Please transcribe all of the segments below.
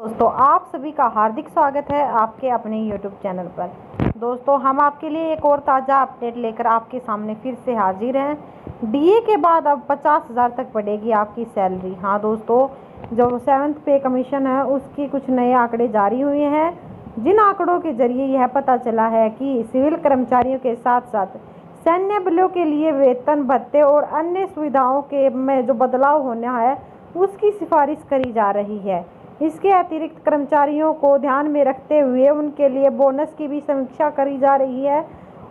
दोस्तों आप सभी का हार्दिक स्वागत है आपके अपने YouTube चैनल पर। दोस्तों हम आपके लिए एक और ताज़ा अपडेट लेकर आपके सामने फिर से हाजिर हैं। डीए के बाद अब 50,000 तक बढ़ेगी आपकी सैलरी। हाँ दोस्तों, जो 7th पे कमीशन है उसकी कुछ नए आंकड़े जारी हुए हैं, जिन आंकड़ों के जरिए यह पता चला है कि सिविल कर्मचारियों के साथ साथ सैन्य बलों के लिए वेतन भत्ते और अन्य सुविधाओं के में जो बदलाव होना है उसकी सिफारिश करी जा रही है। इसके अतिरिक्त कर्मचारियों को ध्यान में रखते हुए उनके लिए बोनस की भी समीक्षा करी जा रही है।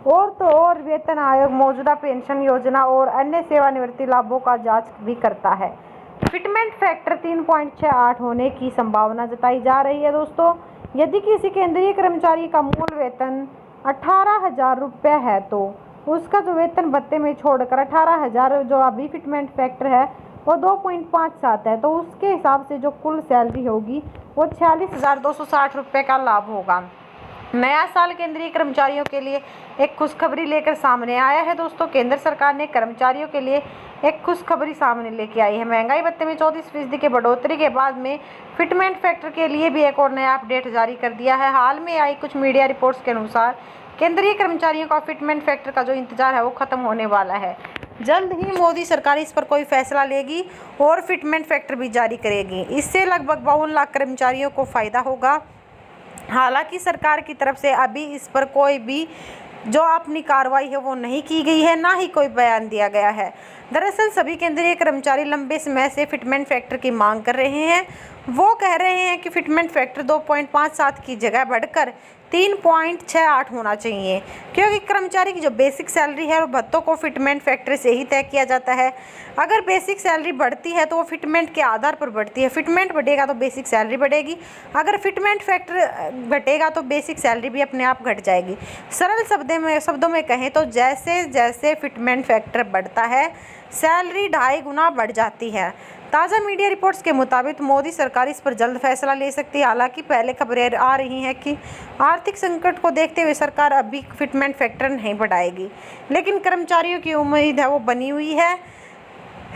और तो और वेतन आयोग मौजूदा पेंशन योजना और अन्य सेवानिवृत्ति लाभों का जांच भी करता है। फिटमेंट फैक्टर 3.68 होने की संभावना जताई जा रही है। दोस्तों, यदि किसी केंद्रीय कर्मचारी का मूल वेतन 18,000 रुपये है तो उसका जो वेतन भत्ते में छोड़कर 18,000 जो अभी फिटमेंट फैक्टर है वो 2.57 है, तो उसके हिसाब से जो कुल सैलरी होगी वो 46,260 रुपये का लाभ होगा। नया साल केंद्रीय कर्मचारियों के लिए एक खुशखबरी लेकर सामने आया है। दोस्तों, केंद्र सरकार ने कर्मचारियों के लिए एक खुशखबरी सामने लेके आई है। महंगाई भत्ते में 34% की बढ़ोतरी के बाद में फिटमेंट फैक्टर के लिए भी एक और नया अपडेट जारी कर दिया है। हाल में आई कुछ मीडिया रिपोर्ट्स के अनुसार केंद्रीय कर्मचारियों का फिटमेंट फैक्टर का जो इंतजार है वो खत्म होने वाला है। जल्द ही मोदी सरकार इस पर कोई फैसला लेगी और फिटमेंट फैक्टर भी जारी करेगी। इससे लगभग 52 लाख कर्मचारियों को फायदा होगा। हालांकि सरकार की तरफ से अभी इस पर कोई भी जो अपनी कार्रवाई है वो नहीं की गई है, ना ही कोई बयान दिया गया है। दरअसल सभी केंद्रीय कर्मचारी लंबे समय से फिटमेंट फैक्टर की मांग कर रहे हैं। वो कह रहे हैं कि फिटमेंट फैक्टर 2.57 की जगह बढ़कर 3.68 होना चाहिए, क्योंकि कर्मचारी की जो बेसिक सैलरी है वो भत्तों को फिटमेंट फैक्टर से ही तय किया जाता है। अगर बेसिक सैलरी बढ़ती है तो वो फिटमेंट के आधार पर बढ़ती है। फिटमेंट बढ़ेगा तो बेसिक सैलरी बढ़ेगी, अगर फिटमेंट फैक्टर घटेगा तो बेसिक सैलरी भी अपने आप घट जाएगी। सरल शब्दों में कहें तो जैसे जैसे फिटमेंट फैक्टर बढ़ता है सैलरी 2.5 गुना बढ़ जाती है। ताज़ा मीडिया रिपोर्ट्स के मुताबिक मोदी सरकार इस पर जल्द फैसला ले सकती है। हालांकि पहले खबरें आ रही हैं कि आर्थिक संकट को देखते हुए सरकार अभी फिटमेंट फैक्टर नहीं बढ़ाएगी, लेकिन कर्मचारियों की उम्मीद है वो बनी हुई है।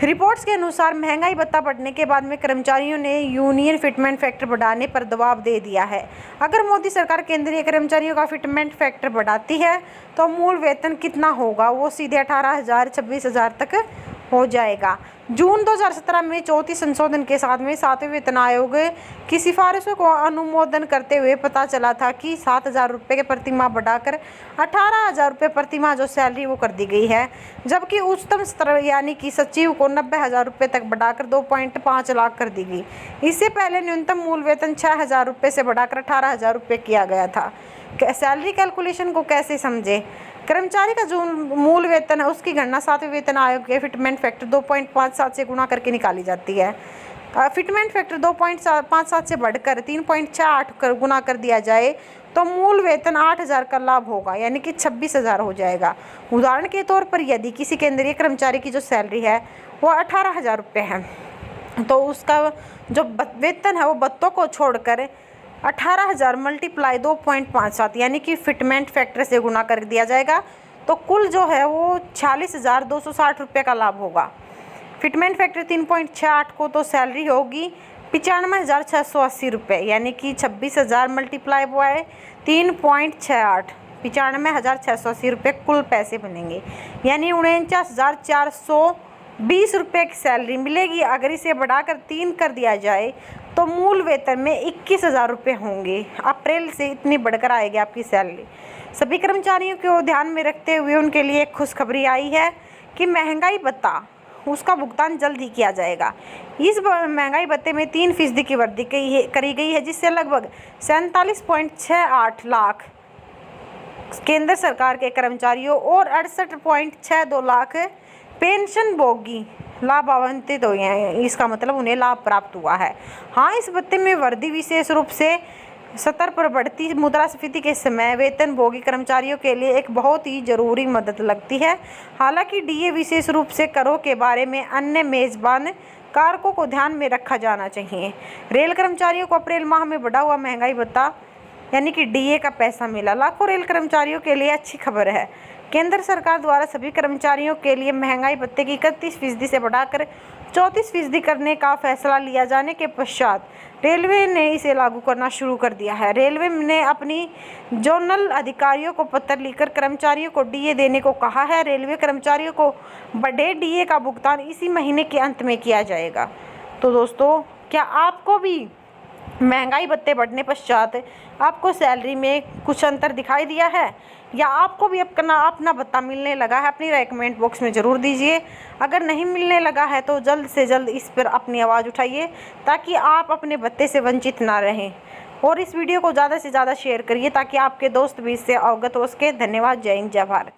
रिपोर्ट्स के अनुसार महंगाई भत्ता बढ़ने के बाद में कर्मचारियों ने यूनियन फिटमेंट फैक्टर बढ़ाने पर दबाव दे दिया है। अगर मोदी सरकार केंद्रीय कर्मचारियों का फिटमेंट फैक्टर बढ़ाती है तो मूल वेतन कितना होगा वो सीधे 18,000 26,000 तक हो जाएगा। जून 2017 में 34 संशोधन के साथ में 7वें वेतन आयोग की सिफारिशों को अनुमोदन करते हुए पता चला था कि 7,000 रुपये के प्रतिमाह बढ़ाकर 18,000 रुपये प्रतिमाह जो सैलरी वो कर दी गई है, जबकि उच्चतम स्तर यानी कि सचिव को 90,000 रुपये तक बढ़ाकर 2.5 लाख कर दी गई। इससे पहले न्यूनतम मूल वेतन 6,000 रुपये से बढ़ाकर 18,000 रुपये किया गया था। सैलरी कैलकुलेशन को कैसे समझे? कर्मचारी का जो मूल वेतन है उसकी गणना 7वें वेतन आयोग के फिटमेंट फैक्टर 2.57 से गुणा करके निकाली जाती है। फिटमेंट फैक्टर 2.57 से बढ़कर 3.68 गुना कर दिया जाए तो मूल वेतन 8,000 का लाभ होगा, यानी कि 26,000 हो जाएगा। उदाहरण के तौर पर यदि किसी केंद्रीय कर्मचारी की जो सैलरी है वो 18,000 रुपये है तो उसका जो वेतन है वो भत्तों को छोड़कर 18,000 मल्टीप्लाई 2.57 यानी कि फिटमेंट फैक्टर से गुना कर दिया जाएगा, तो कुल जो है वो 46,260 रुपये का लाभ होगा। फिटमेंट फैक्टर 3.68 को तो सैलरी होगी 95,680 रुपये, यानी कि 26,000 मल्टीप्लाई बाय 3.68 95,680 रुपये कुल पैसे बनेंगे, यानी 49,420 रुपये की सैलरी मिलेगी। अगर इसे बढ़ाकर 3 कर दिया जाए तो मूल वेतन में 21,000 रुपये होंगे। अप्रैल से इतनी बढ़कर आएगी आपकी सैलरी। सभी कर्मचारियों को ध्यान में रखते हुए उनके लिए एक खुशखबरी आई है कि महंगाई भत्ता उसका भुगतान जल्द ही किया जाएगा। इस महंगाई भत्ते में 3% की वृद्धि करी गई है, जिससे लगभग 47.68 लाख केंद्र सरकार के कर्मचारियों और 68.62 लाख पेंशन भोगी लाभ आवंटित हुए हैं। इसका मतलब उन्हें लाभ प्राप्त हुआ है। हाँ, इस भत्ते में वृद्धि विशेष रूप से स्तर पर बढ़ती मुद्रास्फीति के समय वेतन भोगी कर्मचारियों के लिए एक बहुत ही जरूरी मदद लगती है। हालांकि डीए विशेष रूप से करों के बारे में अन्य मेजबान कारकों को ध्यान में रखा जाना चाहिए। रेल कर्मचारियों को अप्रैल माह में बढ़ा हुआ महंगाई भत्ता यानी कि डीए का पैसा मिला। लाखों रेल कर्मचारियों के लिए अच्छी खबर है। केंद्र सरकार द्वारा सभी कर्मचारियों के लिए महंगाई भत्ते की 31% से बढ़ाकर 34% करने का फैसला लिया जाने के पश्चात रेलवे ने इसे लागू करना शुरू कर दिया है। रेलवे ने अपनी जोनल अधिकारियों को पत्र लिखकर कर्मचारियों को डीए देने को कहा है। रेलवे कर्मचारियों को बढ़े डीए का भुगतान इसी महीने के अंत में किया जाएगा। तो दोस्तों, क्या आपको भी महंगाई भत्ते बढ़ने पश्चात आपको सैलरी में कुछ अंतर दिखाई दिया है, या आपको भी अपना भत्ता मिलने लगा है? अपनी राय कमेंट बॉक्स में ज़रूर दीजिए। अगर नहीं मिलने लगा है तो जल्द से जल्द इस पर अपनी आवाज़ उठाइए, ताकि आप अपने भत्ते से वंचित ना रहें। और इस वीडियो को ज़्यादा से ज़्यादा शेयर करिए, ताकि आपके दोस्त भी इससे अवगत हो सके। धन्यवाद। जय हिंद, जय भारत।